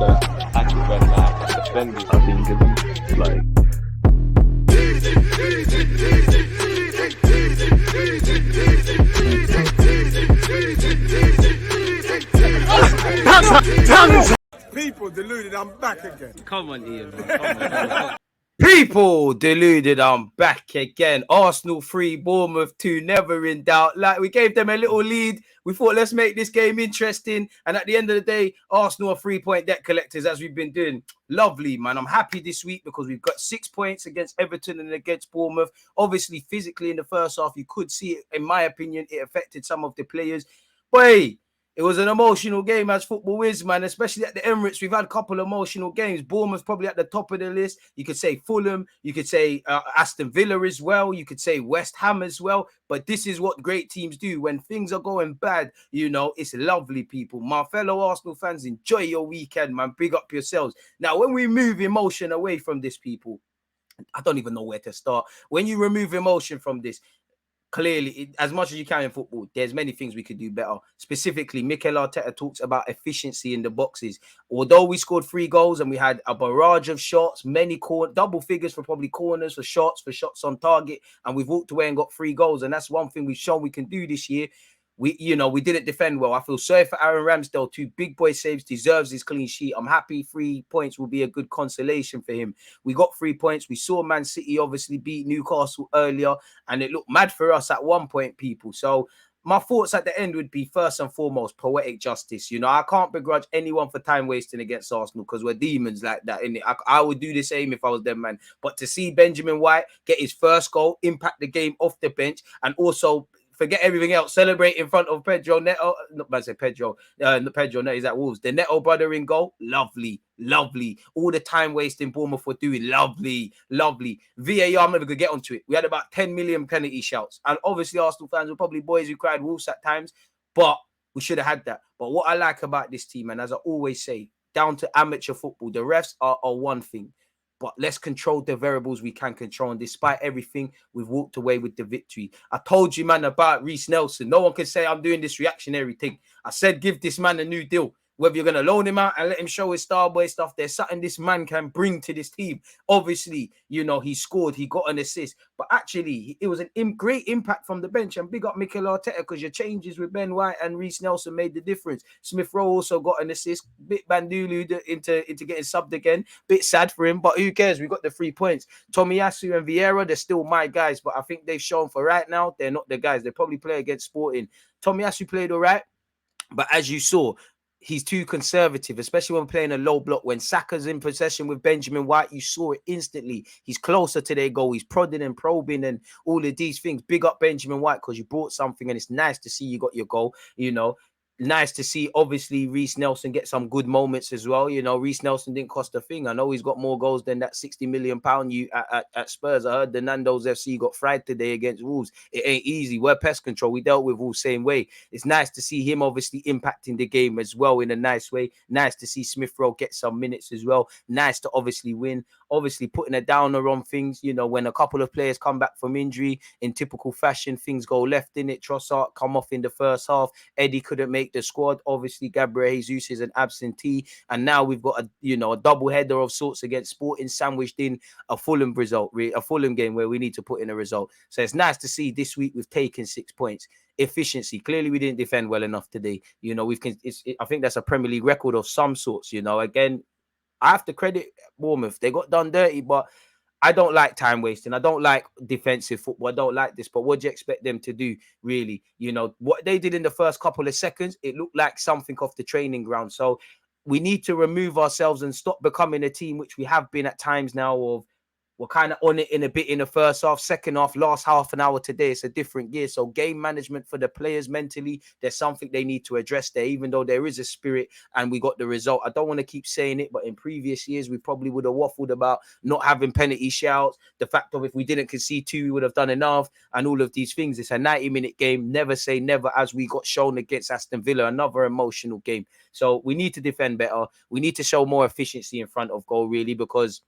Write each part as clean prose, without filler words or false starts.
don't attack it when like defending. I think it's like People deluded, I'm back again. Come on, Ian. Man. Come on. People deluded, I'm back again. Arsenal 3, Bournemouth 2, never in doubt. Like, we gave them a little lead. We thought, let's make this game interesting. And at the end of the day, Arsenal are 3-point debt collectors, as we've been doing. Lovely, man. I'm happy this week because we've got 6 points against Everton and against Bournemouth. Obviously, physically in the first half, you could see it, in my opinion, it affected some of the players. But hey, it was an emotional game, as football is, man, especially at the Emirates. We've had a couple of emotional games. Bournemouth probably at the top of the list. You could say Fulham. You could say Aston Villa as well. You could say West Ham as well. But this is what great teams do. When things are going bad, you know, it's lovely, people. My fellow Arsenal fans, enjoy your weekend, man. Big up yourselves. Now, when we move emotion away from this, people, I don't even know where to start. When you remove emotion from this, clearly, as much as you can in football, there's many things we could do better. Specifically, Mikel Arteta talks about efficiency in the boxes. Although we scored 3 goals and we had a barrage of shots, many double figures for probably corners, for shots on target, and we've walked away and got 3 goals. And that's one thing we've shown we can do this year. We didn't defend well. I feel sorry for Aaron Ramsdale. 2 big boy saves, deserves his clean sheet. I'm happy 3 points will be a good consolation for him. We got 3 points. We saw Man City obviously beat Newcastle earlier, and it looked mad for us at one point, people. So my thoughts at the end would be, first and foremost, poetic justice. You know, I can't begrudge anyone for time wasting against Arsenal because we're demons like that, innit? I would do the same if I was them, man. But to see Benjamin White get his first goal, impact the game off the bench, and also forget everything else, celebrate in front of Pedro Neto. Not I say Pedro. Pedro Neto is at Wolves. The Neto brother in goal, lovely. All the time wasting Bournemouth were doing, lovely. VAR, I'm never gonna get onto it. We had about 10 million penalty shouts, and obviously Arsenal fans were probably boys who cried wolves at times, but we should have had that. But what I like about this team, and as I always say, down to amateur football, the refs are one thing. But let's control the variables we can control. And despite everything, we've walked away with the victory. I told you, man, about REISS Nelson. No one can say I'm doing this reactionary thing. I said, give this man a new deal. Whether you're going to loan him out and let him show his Starboy stuff, there's something this man can bring to this team. Obviously, you know, he scored, he got an assist. But actually, it was a great impact from the bench. And big up Mikel Arteta, because your changes with Ben White and REISS Nelson made the difference. Smith Rowe also got an assist. Bit Bandulu into getting subbed again. Bit sad for him, but who cares? We got the 3 points. Tomiyasu and Vieira, they're still my guys. But I think they've shown for right now, they're not the guys. They probably play against Sporting. Tomiyasu played all right. But as you saw, he's too conservative, especially when playing a low block. When Saka's in possession with Benjamin White, you saw it instantly. He's closer to their goal. He's prodding and probing and all of these things. Big up Benjamin White because you brought something, and it's nice to see you got your goal, you know. Nice to see, obviously, REISS Nelson get some good moments as well. You know, REISS Nelson didn't cost a thing. I know he's got more goals than that £60 million you at Spurs. I heard the Nando's FC got fried today against Wolves. It ain't easy. We're pest control. We dealt with Wolves same way. It's nice to see him obviously impacting the game as well in a nice way. Nice to see Smith Rowe get some minutes as well. Nice to obviously win. Obviously putting a downer on things, you know, when a couple of players come back from injury in typical fashion, things go left in it. Trossard come off in the first half. Eddie couldn't make the squad. Obviously, Gabriel Jesus is an absentee. And now we've got a double header of sorts against Sporting, sandwiched in a Fulham result, a Fulham game where we need to put in a result. So it's nice to see this week we've taken 6 points. Efficiency. Clearly, we didn't defend well enough today. You know, I think that's a Premier League record of some sorts, you know. Again, I have to credit Bournemouth. They got done dirty, but I don't like time wasting. I don't like defensive football. I don't like this. But what do you expect them to do, really? You know, what they did in the first couple of seconds, it looked like something off the training ground. So we need to remove ourselves and stop becoming a team, which we have been at times now, of we're kind of on it in a bit in the first half, second half, last half an hour today. It's a different gear. So game management for the players mentally, there's something they need to address there, even though there is a spirit and we got the result. I don't want to keep saying it, but in previous years, we probably would have waffled about not having penalty shouts. The fact of if we didn't concede 2, we would have done enough and all of these things. It's a 90-minute game. Never say never, as we got shown against Aston Villa, another emotional game. So we need to defend better. We need to show more efficiency in front of goal, really, because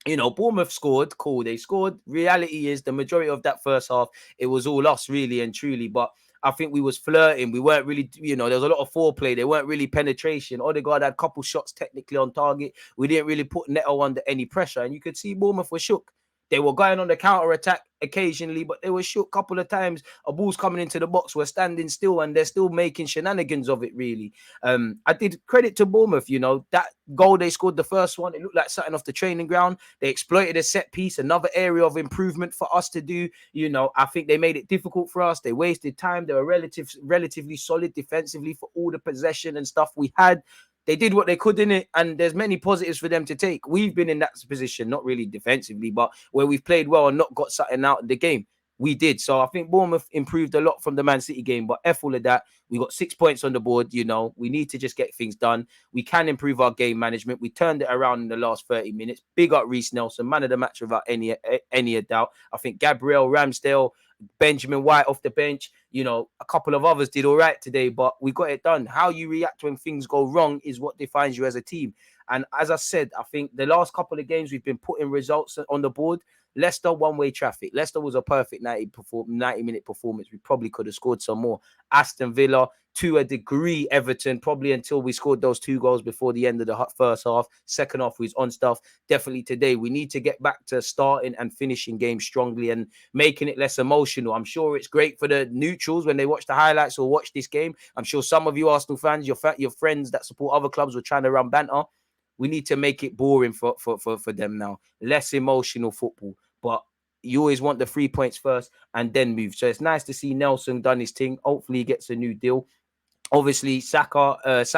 you know, Bournemouth scored. Cool, they scored. Reality is the majority of that first half, it was all us, really and truly. But I think we was flirting. We weren't really, you know, there was a lot of foreplay. They weren't really penetration. Odegaard had a couple shots technically on target. We didn't really put Neto under any pressure. And you could see Bournemouth were shook. They were going on the counter attack occasionally, but they were shook a couple of times. A ball's coming into the box, we're standing still, and they're still making shenanigans of it, really. I did credit to Bournemouth, you know, that goal they scored, the first one, it looked like something off the training ground. They exploited a set piece, another area of improvement for us to do. You know, I think they made it difficult for us. They wasted time. They were relatively solid defensively for all the possession and stuff we had. They did what they could in it, and there's many positives for them to take. We've been in that position, not really defensively, but where we've played well and not got something out of the game. We did. So I think Bournemouth improved a lot from the Man City game, but F all of that. We got 6 points on the board. You know, we need to just get things done. We can improve our game management. We turned it around in the last 30 minutes. Big up REISS Nelson, man of the match without any doubt. I think Gabriel, Ramsdale, Benjamin White off the bench, you know, a couple of others did all right today, but we got it done. How you react when things go wrong is what defines you as a team. And as I said, I think the last couple of games we've been putting results on the board. Leicester, one-way traffic. Leicester was a perfect 90-minute performance. We probably could have scored some more. Aston Villa, to a degree, Everton, probably until we scored those 2 goals before the end of the first half. Second half was on stuff. Definitely today, we need to get back to starting and finishing games strongly and making it less emotional. I'm sure it's great for the neutrals when they watch the highlights or watch this game. I'm sure some of you Arsenal fans, your friends that support other clubs were trying to run banter. We need to make it boring for them now. Less emotional football. But you always want the 3 points first and then move. So it's nice to see Nelson done his thing. Hopefully he gets a new deal. Obviously, Saka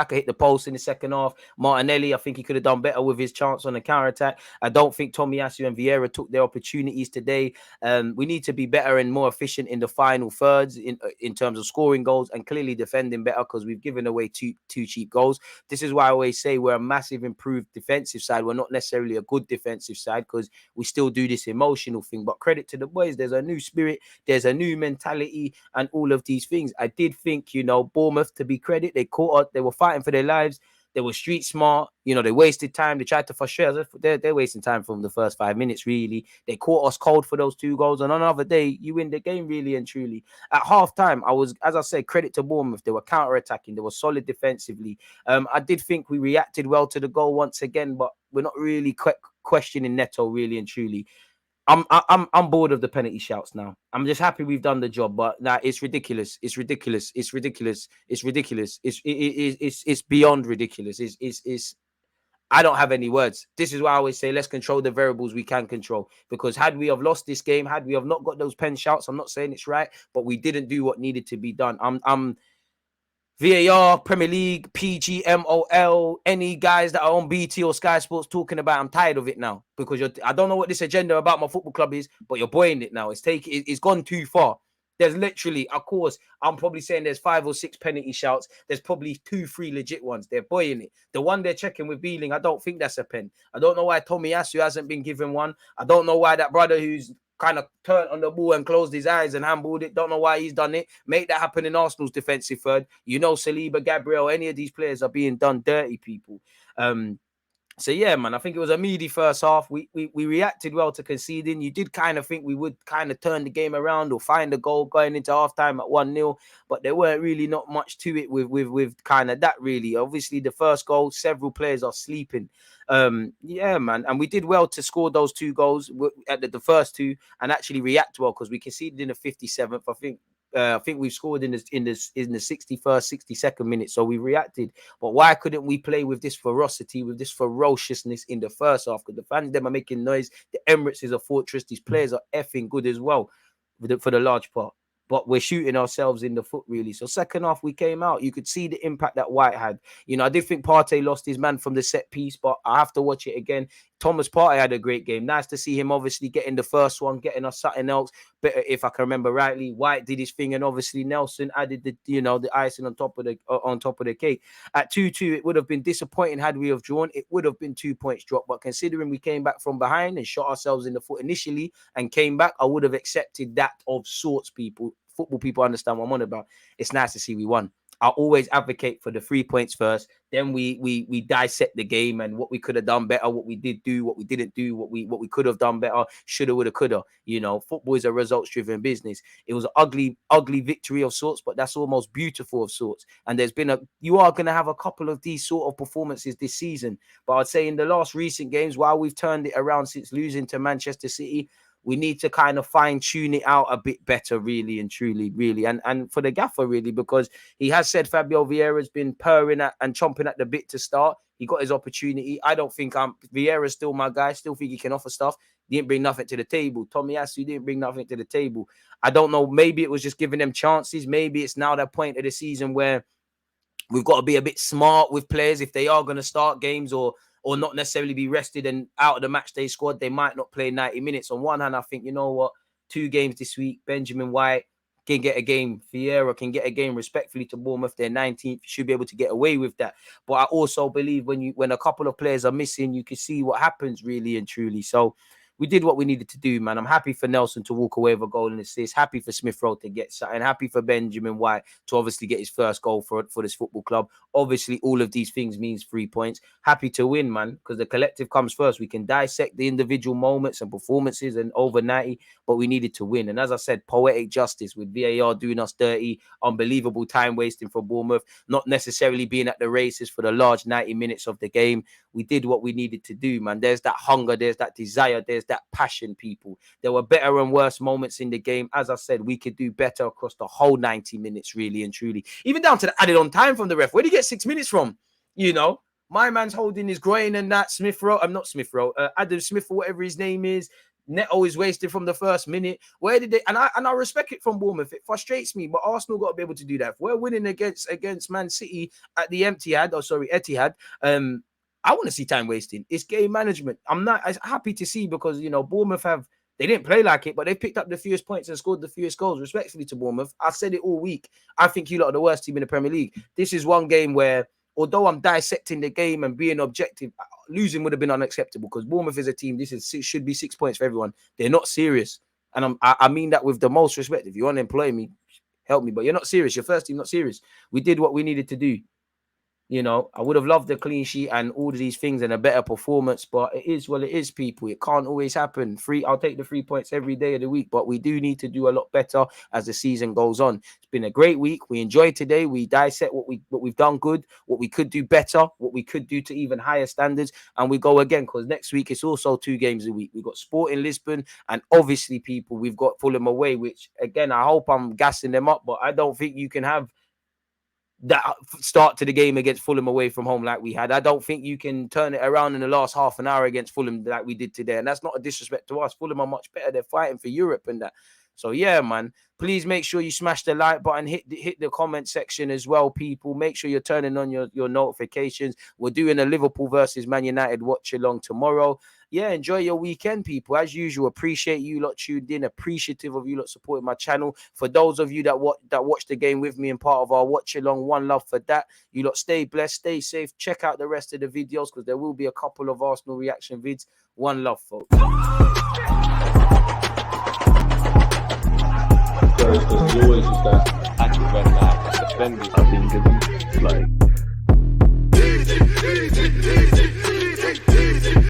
hit the post in the second half. Martinelli, I think he could have done better with his chance on the counter-attack. I don't think Tomiyasu and Vieira took their opportunities today. We need to be better and more efficient in the final thirds in terms of scoring goals and clearly defending better because we've given away two cheap goals. This is why I always say we're a massive improved defensive side. We're not necessarily a good defensive side because we still do this emotional thing. But credit to the boys. There's a new spirit. There's a new mentality and all of these things. I did think, you know, Bournemouth, to be credit, they caught up, they were fighting for their lives, they were street smart, you know, they wasted time, they tried to frustrate us. They're wasting time from the first 5 minutes, really. They caught us cold for those 2 goals, and on another day, you win the game, really and truly. At half-time, as I said, credit to Bournemouth, they were counter-attacking, they were solid defensively. I did think we reacted well to the goal once again, but we're not really questioning Neto, really and truly. I'm bored of the penalty shouts now. I'm just happy we've done the job, but it's ridiculous. It's ridiculous. It's ridiculous. It's ridiculous. It's beyond ridiculous. It's I don't have any words. This is why I always say let's control the variables we can control. Because had we have lost this game, had we have not got those pen shouts, I'm not saying it's right, but we didn't do what needed to be done. I'm VAR, Premier League, PG, MOL, any guys that are on BT or Sky Sports talking about, I'm tired of it now because I don't know what this agenda about my football club is, but you're buoying it now. It's gone too far. There's literally, of course, I'm probably saying there's 5 or 6 penalty shouts. There's probably 2, 3 legit ones. They're buoying it. The one they're checking with Beeling, I don't think that's a pen. I don't know why Tomiyasu hasn't been given one. I don't know why that brother who's kind of turned on the ball and closed his eyes and handballed it. Don't know why he's done it. Make that happen in Arsenal's defensive third. You know, Saliba, Gabriel, any of these players are being done dirty, people. So yeah, man, I think it was a meaty first half. We reacted well to conceding. You did kind of think we would kind of turn the game around or find a goal going into halftime at 1-0, but there weren't really not much to it with kind of that, really. Obviously, the first goal, several players are sleeping. Yeah, man, and we did well to score those 2 goals at the first 2 and actually react well because we conceded in the 57th. I think we've scored in the 61st, 62nd minute, so we reacted. But why couldn't we play with this ferocity, with this ferociousness in the first half? Because the fans, them are making noise. The Emirates is a fortress. These players are effing good as well for the large part. But we're shooting ourselves in the foot, really. So second half, we came out. You could see the impact that White had. You know, I did think Partey lost his man from the set piece, but I have to watch it again. Thomas Partey had a great game. Nice to see him obviously getting the first one, getting us something else. But if I can remember rightly, White did his thing, and obviously Nelson added the icing on top of the cake. At 2-2, it would have been disappointing had we have drawn. It would have been 2 points dropped. But considering we came back from behind and shot ourselves in the foot initially and came back, I would have accepted that of sorts, people. Football people understand what I'm on about. It's nice to see we won. I always advocate for the 3 points first. Then we dissect the game and what we could have done better, what we did do, what we didn't do, what we could have done better, shoulda, woulda, coulda. You know, football is a results-driven business. It was an ugly victory of sorts, but that's almost beautiful of sorts. And you are going to have a couple of these sort of performances this season. But I'd say in the last recent games, while we've turned it around since losing to Manchester City, we need to kind of fine-tune it out a bit better, really and truly, really. And for the gaffer, really, because he has said Fabio Vieira's been purring at and chomping at the bit to start. He got his opportunity. I don't think Vieira's still my guy. Still think he can offer stuff. He didn't bring nothing to the table. Tomiyasu didn't bring nothing to the table. I don't know. Maybe it was just giving them chances. Maybe it's now that point of the season where we've got to be a bit smart with players if they are going to start games or not necessarily be rested and out of the match day squad. They might not play 90 minutes. On one hand, I think, you know what, 2 games this week, Benjamin White can get a game. Vieira can get a game respectfully to Bournemouth. They're 19th. Should be able to get away with that. But I also believe when a couple of players are missing, you can see what happens really and truly. So we did what we needed to do, man. I'm happy for Nelson to walk away with a goal and assist. Happy for Smith Rowe to get something. Happy for Benjamin White to obviously get his first goal for this football club. Obviously, all of these things means 3 points. Happy to win, man, because the collective comes first. We can dissect the individual moments and performances and over 90, but we needed to win. And as I said, poetic justice with VAR doing us dirty, unbelievable time wasting for Bournemouth, not necessarily being at the races for the large 90 minutes of the game. We did what we needed to do, man. There's that hunger, there's that desire, there's that passion, people. There were better and worse moments in the game. As I said, we could do better across the whole 90 minutes, really and truly. Even down to the added on time from the ref. Where did he get 6 minutes from? You know, my man's holding his groin and that. Adam Smith, or whatever his name is. Neto is wasted from the first minute. Where did they? And I respect it from Bournemouth. It frustrates me, but Arsenal got to be able to do that. If we're winning against Man City at the Etihad. I want to see time wasting. It's game management. I'm not as happy to see because, you know, Bournemouth they didn't play like it, but they picked up the fewest points and scored the fewest goals, respectfully to Bournemouth. I said it all week. I think you lot are the worst team in the Premier League. This is one game where, although I'm dissecting the game and being objective, losing would have been unacceptable because Bournemouth is a team. Should be 6 points for everyone. They're not serious. And I mean that with the most respect. If you want to employ me, help me. But you're not serious. Your first team not serious. We did what we needed to do. You know, I would have loved the clean sheet and all of these things and a better performance, but it is, people. It can't always happen. I'll take the 3 points every day of the week, but we do need to do a lot better as the season goes on. It's been a great week. We enjoyed today. We dissect what we've done good, what we could do better, what we could do to even higher standards, and we go again because next week it's also 2 games a week. We've got Sporting Lisbon, and obviously, people, we've got Fulham away, which again, I hope I'm gassing them up, but I don't think you can have that start to the game against Fulham away from home like we had. I don't think you can turn it around in the last half an hour against Fulham like we did today. And that's not a disrespect to us. Fulham are much better. They're fighting for Europe and that. So, yeah, man, please make sure you smash the like button, hit the comment section as well, people. Make sure you're turning on your notifications. We're doing a Liverpool versus Man United watch along tomorrow. Yeah, enjoy your weekend, people. As usual, appreciate you lot tuned in. Appreciative of you lot supporting my channel. For those of you that watch the game with me and part of our watch along, one love for that. You lot stay blessed, stay safe. Check out the rest of the videos because there will be a couple of Arsenal reaction vids. One love, folks. There's always just that active red flag, defending. I think it's like